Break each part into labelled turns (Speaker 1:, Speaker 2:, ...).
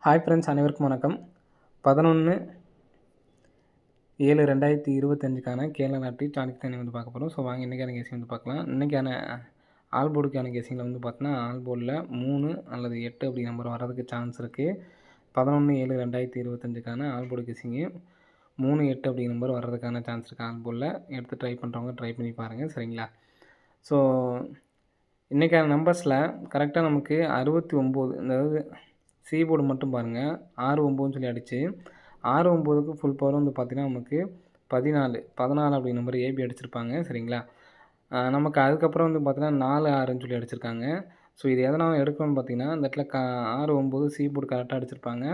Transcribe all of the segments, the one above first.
Speaker 1: Hi friends, அனைவருக்கும் வணக்கம். 11/7/2025க்கான Kerala lottery tonic தானே வந்து பார்க்க போகிறோம். ஸோ வாங்க இன்றைக்கான கெஸிங் வந்து பார்க்கலாம். இன்றைக்கான ஆல் போர்டுக்கான கெஸிங்கில் வந்து பார்த்தீங்கன்னா, ஆல் போர்டில் 3 அல்லது 8 அப்படி நம்பர் வர்றதுக்கு சான்ஸ் இருக்குது. 11/7/2025க்கான ஆல் போர்டு கெஸிங்கு 3, 8 அப்படி நம்பர் வர்றதுக்கான சான்ஸ் இருக்குது. ஆல் போர்டில் எடுத்து ட்ரை பண்ணுறவங்க ட்ரை பண்ணி பாருங்கள், சரிங்களா? ஸோ இன்றைக்கான நம்பர்ஸில் கரெக்டாக நமக்கு 69, அதாவது சி போர்டு மட்டும் பாருங்கள், 6, 9ன்னு சொல்லி அடித்து 6, 9க்கு ஃபுல் பவர் வந்து பார்த்திங்கன்னா நமக்கு 14 அப்படி நம்பர் ஏபி அடிச்சிருப்பாங்க, சரிங்களா? நமக்கு அதுக்கப்புறம் வந்து பார்த்திங்கன்னா 4, 6ன்னு சொல்லி அடிச்சிருக்காங்க. ஸோ இது எதனால் எடுக்கணும்னு பார்த்திங்கன்னா, இந்த இடத்துல 6, 9 சி போர்டு கரெக்டாக அடிச்சிருப்பாங்க.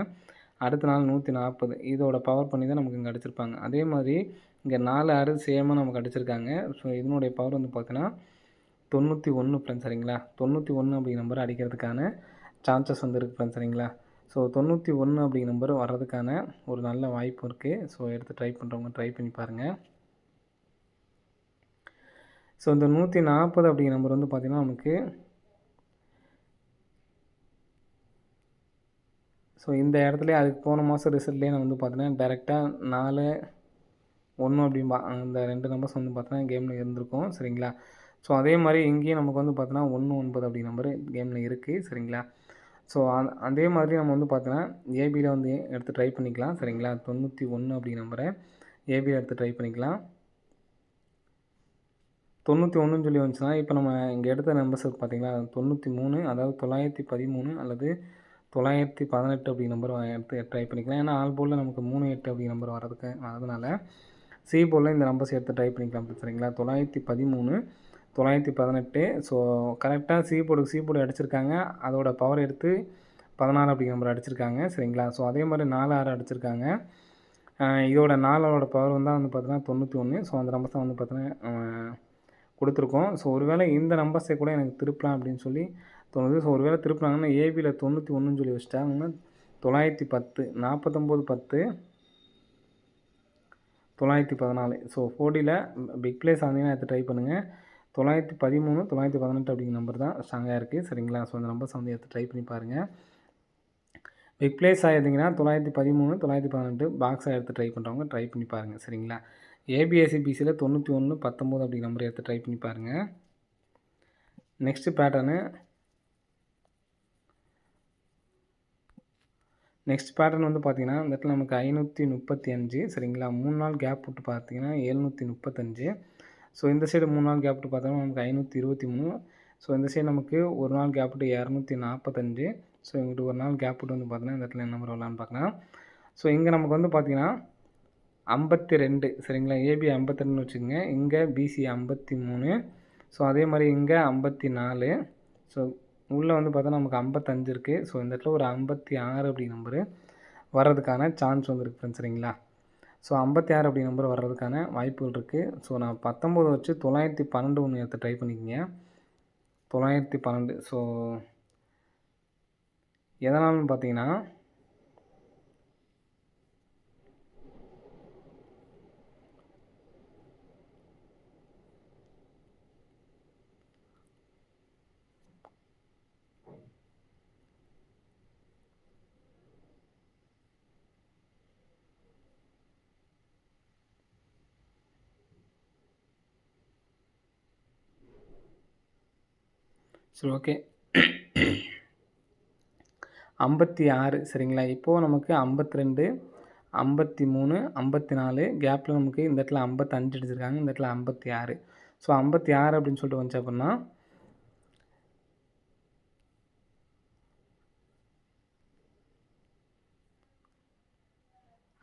Speaker 1: அடுத்த நாள் 140 இதோட பவர் பண்ணி தான் நமக்கு இங்கே அடிச்சிருப்பாங்க. அதே மாதிரி இங்கே 4, 6 சேமாக நமக்கு அடிச்சிருக்காங்க. ஸோ இதனுடைய பவர் வந்து பார்த்திங்கன்னா 91 ஃப்ரெண்ட்ஸ், சரிங்களா? 91 அப்படி நம்பர் அடிக்கிறதுக்கான சான்சஸ் வந்து இருக்குது ஃப்ரெண்ட்ஸ், சரிங்களா? ஸோ 91 அப்படி நம்பர் வர்றதுக்கான ஒரு நல்ல வாய்ப்பு இருக்குது. ஸோ எடுத்து ட்ரை பண்ணுறவங்க ட்ரை பண்ணி பாருங்கள். ஸோ இந்த 140 அப்படி நம்பர் வந்து பார்த்திங்கன்னா நமக்கு ஸோ இந்த இடத்துல அதுக்கு போன மாதம் ரிசல்ட்லேயே நான் வந்து பார்த்தீங்கன்னா டேரெக்டாக 4, 1 அப்படின்பா அந்த 2 நம்பர்ஸ் வந்து பார்த்தீங்கன்னா கேமில் இருந்திருக்கும், சரிங்களா? ஸோ அதே மாதிரி இங்கேயும் நமக்கு வந்து பார்த்தீங்கன்னா 1, 9 அப்படி நம்பர் கேமில் இருக்குது, சரிங்களா? ஸோ அதே மாதிரி நம்ம வந்து பார்த்தோன்னா ஏபியில் வந்து எடுத்து ட்ரை பண்ணிக்கலாம், சரிங்களா? 91 அப்படி நம்பரை ஏபியில் எடுத்து ட்ரை பண்ணிக்கலாம். 91ன்னு சொல்லி வந்துச்சுன்னா இப்போ நம்ம இங்கே எடுத்த நம்பர்ஸ் பார்த்தீங்களா, 93, அதாவது 913 அல்லது 918 அப்படி நம்பர் எடுத்து ட்ரை பண்ணிக்கலாம். ஏன்னா ஆல் போர்டில் நமக்கு 3, 8 அப்படி நம்பர் வரதுனால சி போர்டில் இந்த நம்பர்ஸ் எடுத்து ட்ரை பண்ணிக்கலாம், சரிங்களா? 913, 918. ஸோ கரெக்டாக சி போர்டு அடிச்சிருக்காங்க. அதோட பவர் எடுத்து 14 அப்படி நம்பர் அடிச்சிருக்காங்க, சரிங்களா? ஸோ அதே மாதிரி 4, 6 அடிச்சிருக்காங்க. இதோட 4ஓட பவர் வந்து பார்த்தீங்கன்னா 91. ஸோ அந்த நம்பர்ஸ் தான் வந்து பார்த்தீங்கன்னா கொடுத்துருக்கோம். ஸோ ஒருவேளை இந்த நம்பர்ஸை கூட எனக்கு திருப்பலாம் அப்படின்னு சொல்லி தோணுது. ஸோ ஒருவேளை திருப்பினாங்கன்னா ஏபியில் 91ன்னு சொல்லி வச்சுட்டாங்கன்னா 910, 49, 10, 914. ஸோ 4Dயில் பிக் பிளேஸ் ஆனீங்கன்னா எடுத்து ட்ரை பண்ணுங்கள். 913, 918 அப்படிங்கிற நம்பர் தான் ஸ்ட்ராங்காக இருக்குது, சரிங்களா? ஸோ அந்த நம்பர்ஸ் வந்து எடுத்து ட்ரை பண்ணி பாருங்கள். பிக் பிளேஸ் ஆகிருந்தீங்கன்னா 913, 918 பாக்ஸாக எடுத்து ட்ரை பண்ணுறவங்க ட்ரை பண்ணி பாருங்கள், சரிங்களா? ஏபிஎஸ்சிபிசியில் 91, 19 அப்படிங்கிற நம்பர் எடுத்து ட்ரை பண்ணி பாருங்கள். நெக்ஸ்ட் பேட்டர்ன் வந்து பார்த்திங்கன்னா இந்த இடத்துல நமக்கு 535, சரிங்களா? 3 நாள் கேப் விட்டு பார்த்தீங்கன்னா 735. ஸோ இந்த சைடு 3 நாள் கேப் விட்டு பார்த்தோம்னா நமக்கு 523. ஸோ இந்த சைடு நமக்கு ஒரு நாள் கேப் விட்டு 245. ஸோ இங்கிட்டு ஒரு நாள் கேப் விட்டு வந்து பார்த்தீங்கன்னா இந்த இடத்துல என்ன நம்பர் வரலான்னு பார்க்கலாம். ஸோ இங்கே நமக்கு வந்து பார்த்திங்கன்னா 52, சரிங்களா? ஏபி 52ன்னு வச்சுக்கோங்க. இங்கே பிசி 53. ஸோ அதே மாதிரி இங்கே 54. ஸோ உள்ளே வந்து பார்த்தா நமக்கு 55 இருக்குது. ஸோ இந்த இடத்துல ஒரு 56 அப்படி நம்பரு வர்றதுக்கான சான்ஸ் வந்து இருக்குது ஃப்ரெண்ட்ஸ், சரிங்களா? ஸோ 56 அப்படி நம்பர் வர்றதுக்கான வாய்ப்புகள் இருக்குது. ஸோ நான் 19 வச்சு 912 ஒன்று எடுத்து ட்ரை பண்ணிக்கோங்க. 912. ஸோ எதனால்னு பார்த்தீங்கன்னா சரி, ஓகே. 56, சரிங்களா? இப்போது நமக்கு 52, 53, 54 கேப்பில் நமக்கு இந்த இடத்துல 55 அடிச்சிருக்காங்க, இந்த இடத்துல 56. ஸோ 56 அப்படின்னு சொல்லிட்டு வந்துச்சு அப்படின்னா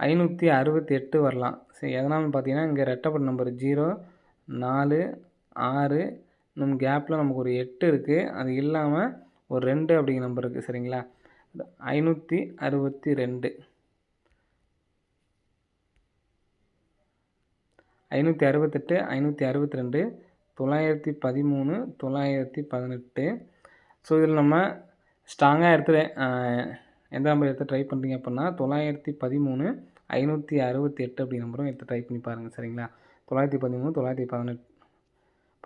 Speaker 1: 568 வரலாம். சரி, எதனால்னு பார்த்தீங்கன்னா இங்கே ரெட்டப்பட்ட நம்பர் 0, 4, 6 நம்ம கேப்பில் நமக்கு ஒரு 8 இருக்குது. அது இல்லாமல் ஒரு 2 அப்படிங்கிற நம்பர் இருக்குது, சரிங்களா? 562, 568, 562, 913, 918. ஸோ இதில் நம்ம ஸ்ட்ராங்காக எந்த நம்பர் எடுத்து ட்ரை பண்ணுறீங்க அப்படின்னா 913, 568 அப்படி நம்பரும் எடுத்து ட்ரை பண்ணி பாருங்கள், சரிங்களா? 913,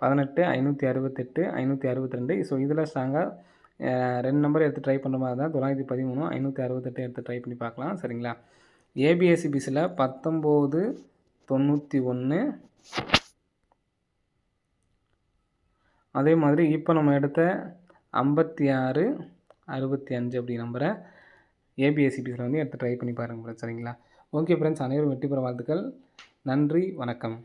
Speaker 1: 918, 568, 562. ஸோ இதில் ஸ்ட்ராங்காக 2 நம்பர் எடுத்து ட்ரை பண்ணுற மாதிரி தான் 913 568 எடுத்து ட்ரை பண்ணி பார்க்கலாம் சரிங்களா. ஏபிஎஸ்சிபிஸில் 1991 அதே மாதிரி இப்போ நம்ம எடுத்த 56 65 அப்படி நம்பரை ஏபிஎஸ்சிபிஸில் வந்து எடுத்து ட்ரை பண்ணி பாருங்கள் ஃப்ரெண்ட்ஸ் சரிங்களா. ஓகே ஃப்ரெண்ட்ஸ், அனைவரும் வெற்றி பெற வாழ்த்துக்கள். நன்றி, வணக்கம்.